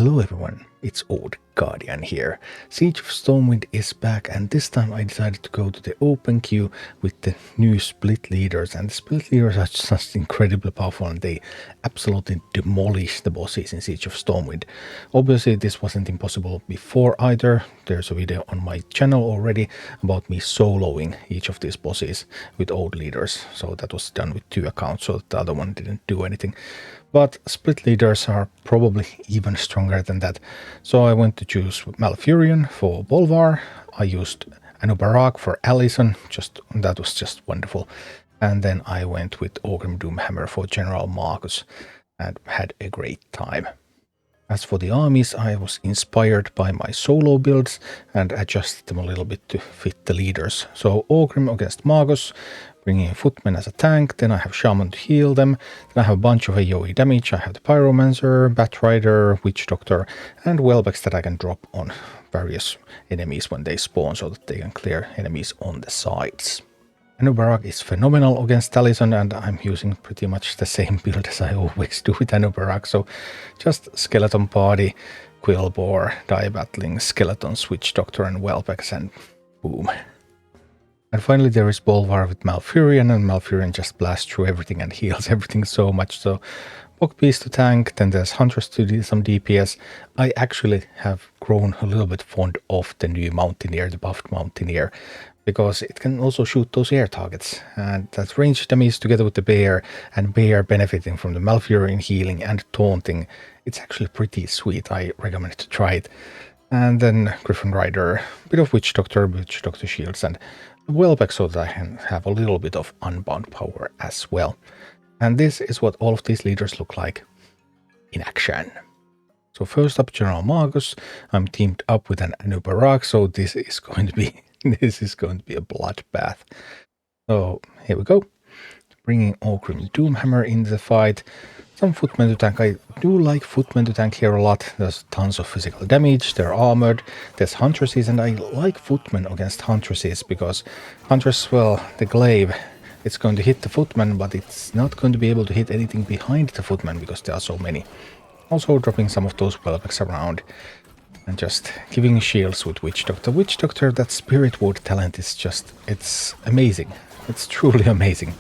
Hello everyone, it's Old Guardian here. Siege of Stormwind is back, and this time I decided to go to the open queue with the new split leaders, and the split leaders are just incredibly powerful and they absolutely demolish the bosses in Siege of Stormwind. Obviously this wasn't impossible before either. There's a video on my channel already about me soloing each of these bosses with old leaders, so that was done with 2 accounts, so the other one didn't do anything. But split leaders are probably even stronger than that. So I went to choose Malfurion for Bolvar. I used Anub'arak for Allison. That was just wonderful. And then I went with Orgrim Doomhammer for General Marcus and had a great time. As for the armies, I was inspired by my solo builds and adjusted them a little bit to fit the leaders. So Orgrim against Marcus, bringing in Footman as a tank, then I have Shaman to heal them, then I have a bunch of AoE damage, I have the Pyromancer, Batrider, Witch Doctor, and Welbex that I can drop on various enemies when they spawn so that they can clear enemies on the sides. Anub'arak is phenomenal against Allison, and I'm using pretty much the same build as I always do with Anub'arak, so just Skeleton Party, Quillboar, Die-Battling, Skeletons, Witch Doctor and Welbex, and boom. And finally there is Bolvar with Malfurion, and Malfurion just blasts through everything and heals everything so much. So Bogbeast to tank, then there's Huntress to do some DPS. I actually have grown a little bit fond of the new Mountaineer, the buffed Mountaineer, because it can also shoot those air targets. And that range damage together with the Bear, and Bear benefiting from the Malfurion healing and taunting. It's actually pretty sweet. I recommend to try it. And then Griffin Rider, bit of Witch Doctor shields, and Welbeck so that I can have a little bit of unbound power as well. And this is what all of these leaders look like in action. So first up, General Marcus. I'm teamed up with an Anub'arak, so this is going to be a bloodbath. So here we go. Bringing Orgrim Doomhammer into the fight. Some footmen to tank. I do like footmen to tank here a lot. There's tons of physical damage, they're armored, there's huntresses, and I like footmen against huntresses because huntress, well, the glaive, it's going to hit the footman, but it's not going to be able to hit anything behind the footman because there are so many. Also dropping some of those Welbecks around and just giving shields with Witch Doctor. Witch Doctor, that Spirit Ward talent is just, it's amazing. It's truly amazing.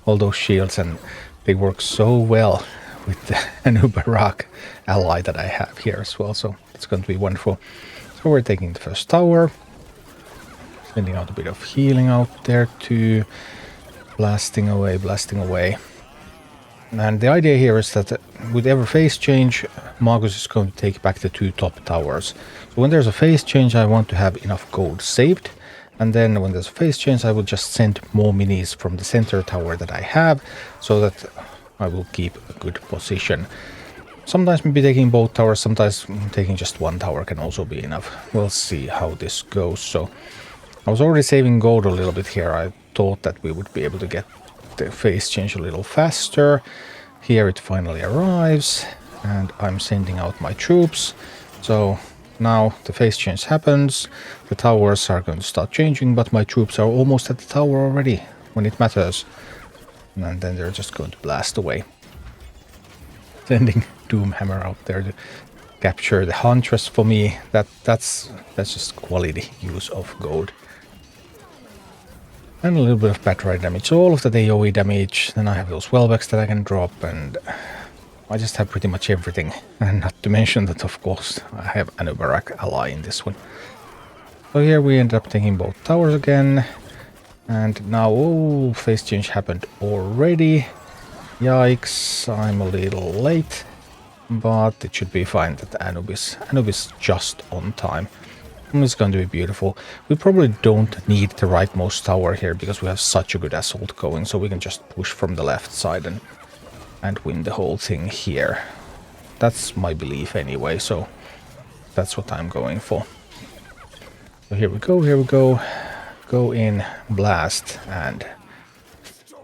All those shields, and they work so well with the Anub'arak ally that I have here as well, so it's going to be wonderful. So we're taking the first tower, sending out a bit of healing out there too, blasting away. And the idea here is that with every phase change, Marcus is going to take back the 2 top towers. So when there's a phase change, I want to have enough gold saved. And then when there's a phase change, I will just send more minis from the center tower that I have, so that I will keep a good position. Sometimes maybe taking both towers, sometimes taking just 1 tower can also be enough. We'll see how this goes. So I was already saving gold a little bit here. I thought that we would be able to get the phase change a little faster. Here it finally arrives, and I'm sending out my troops. So now the phase change happens, the towers are going to start changing, but my troops are almost at the tower already when it matters. And then they're just going to blast away. Sending Doomhammer out there to capture the Huntress for me, that's just quality use of gold. And a little bit of Batrider damage, so all of the AoE damage, then I have those Welbecks that I can drop, and I just have pretty much everything. And not to mention that, of course, I have Anub'arak ally in this one. So here we end up taking both towers again. And now, oh, phase change happened already. Yikes, I'm a little late. But it should be fine that Anubis just on time. It's going to be beautiful. We probably don't need the rightmost tower here because we have such a good assault going. So we can just push from the left side and win the whole thing here. That's my belief anyway, so that's what I'm going for. So here we go. Go in, blast, and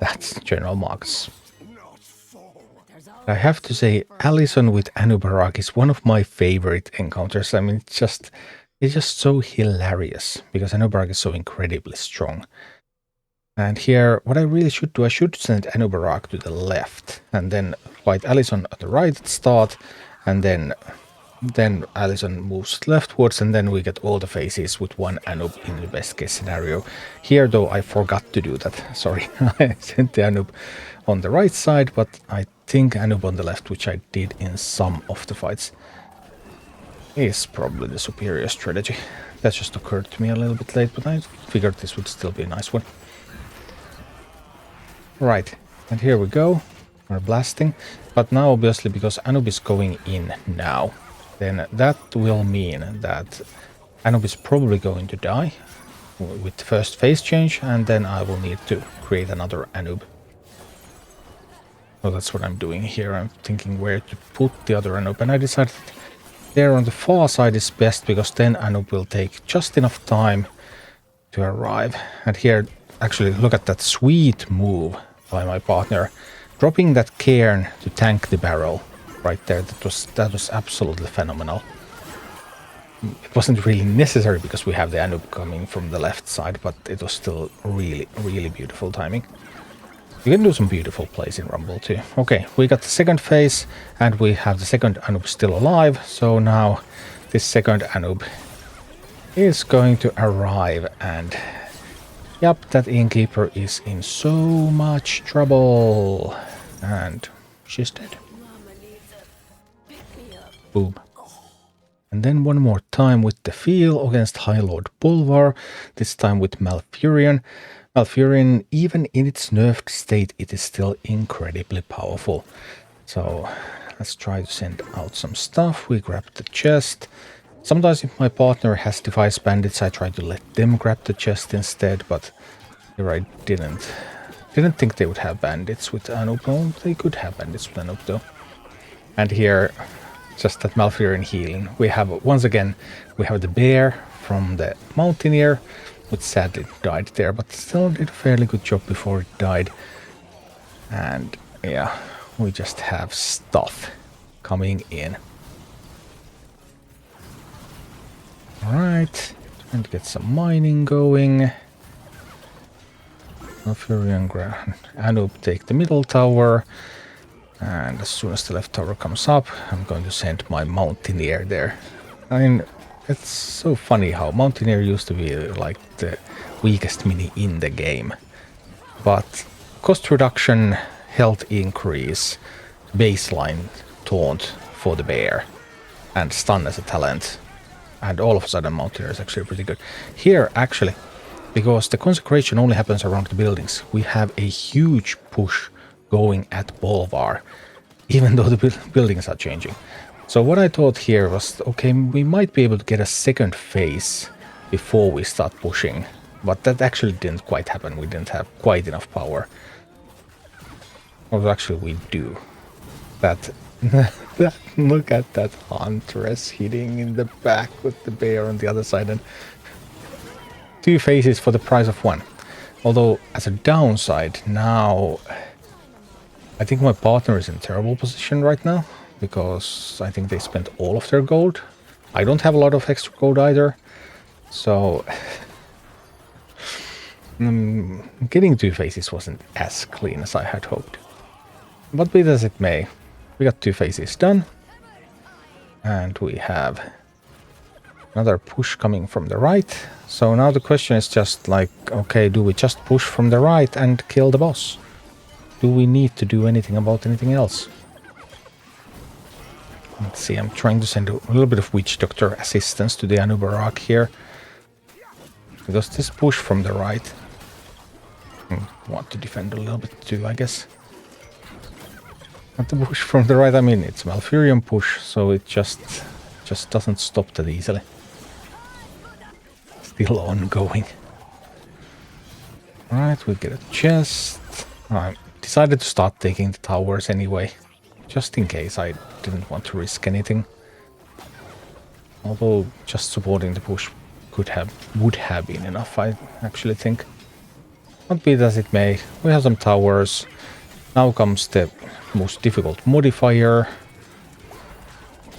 that's General Marcus. I have to say, Allison with Anub'arak is one of my favorite encounters. I mean, it's just so hilarious because Anub'arak is so incredibly strong. And here, what I really should do, I should send Anub'arak to the left and then fight Allison at the right at start, and then Then Allison moves leftwards, and then we get all the phases with one Anub in the best case scenario. Here, though, I forgot to do that. Sorry, I sent the Anub on the right side, but I think Anub on the left, which I did in some of the fights, is probably the superior strategy. That just occurred to me a little bit late, but I figured this would still be a nice one. Right, and here we go. We're blasting. But now, obviously, because Anub is going in now, then that will mean that Anub is probably going to die with the first phase change, and then I will need to create another Anub. So that's what I'm doing here. I'm thinking where to put the other Anub, and I decided there on the far side is best, because then Anub will take just enough time to arrive. And here, actually, look at that sweet move by my partner, dropping that cairn to tank the barrel right there. That was absolutely phenomenal. It wasn't really necessary because we have the Anub coming from the left side, but it was still really, really beautiful timing. You can do some beautiful plays in Rumble too. Okay, we got the second phase, and we have the second Anub still alive. So now this second Anub is going to arrive, and yep, that Innkeeper is in so much trouble. And she's dead. Boom. And then one more time with the Feel against Highlord Bolvar, this time with Malfurion. Malfurion, even in its nerfed state, it is still incredibly powerful. So let's try to send out some stuff. We grab the chest. Sometimes if my partner has device bandits, I try to let them grab the chest instead, but here I didn't think they would have bandits with Anub. Well, they could have bandits with Anub though. And here, just that Malfurion healing. We have, once again, we have the bear from the Mountaineer, which sadly died there, but still did a fairly good job before it died. And yeah, we just have stuff coming in. Alright, trying to get some mining going. Malfurion, Anub take the middle tower. And as soon as the left tower comes up, I'm going to send my Mountaineer there. I mean, it's so funny how Mountaineer used to be like the weakest mini in the game. But cost reduction, health increase, baseline taunt for the bear, and stun as a talent. And all of a sudden Mountaineer is actually pretty good. Here, actually, because the consecration only happens around the buildings, we have a huge push going at Bolvar, even though the buildings are changing. So what I thought here was, okay, we might be able to get a second phase before we start pushing, but that actually didn't quite happen. We didn't have quite enough power. Well, actually we do. Look at that Huntress hitting in the back with the bear on the other side, and 2 phases for the price of 1. Although, as a downside, now I think my partner is in a terrible position right now, because I think they spent all of their gold. I don't have a lot of extra gold either, so getting 2 phases wasn't as clean as I had hoped. But be it as it may, we got 2 phases done, and we have another push coming from the right. So now the question is just like, okay, do we just push from the right and kill the boss? Do we need to do anything about anything else? Let's see, I'm trying to send a little bit of Witch Doctor assistance to the Anub'arak here. Because this push from the right, I want to defend a little bit too, I guess. But the push from the right, I mean, it's Malfurion push, so it just doesn't stop that easily. Still ongoing. Alright, we get a chest. I decided to start taking the towers anyway, just in case. I didn't want to risk anything. Although just supporting the push would have been enough, I actually think. But be it as it may, we have some towers. Now comes the most difficult modifier.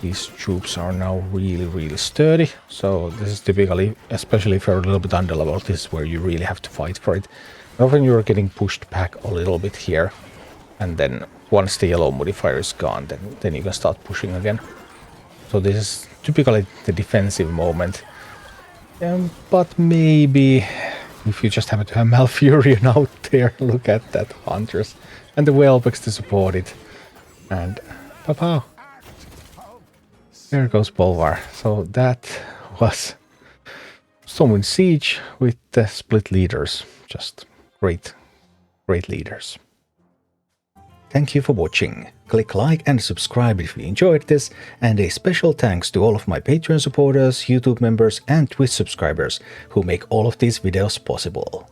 These troops are now really, really sturdy. So this is typically, especially if you're a little bit underleveled, this is where you really have to fight for it. Often you're getting pushed back a little bit here. And then once the yellow modifier is gone, then you can start pushing again. So this is typically the defensive moment. But maybe if you just happen to have Malfurion out there, look at that Huntress. And the Whelbex to support it. And pow. There goes Bolvar. So that was Stormwind Siege with the split leaders. Just great leaders. Thank you for watching. Click like and subscribe if you enjoyed this, and a special thanks to all of my Patreon supporters, YouTube members and Twitch subscribers who make all of these videos possible.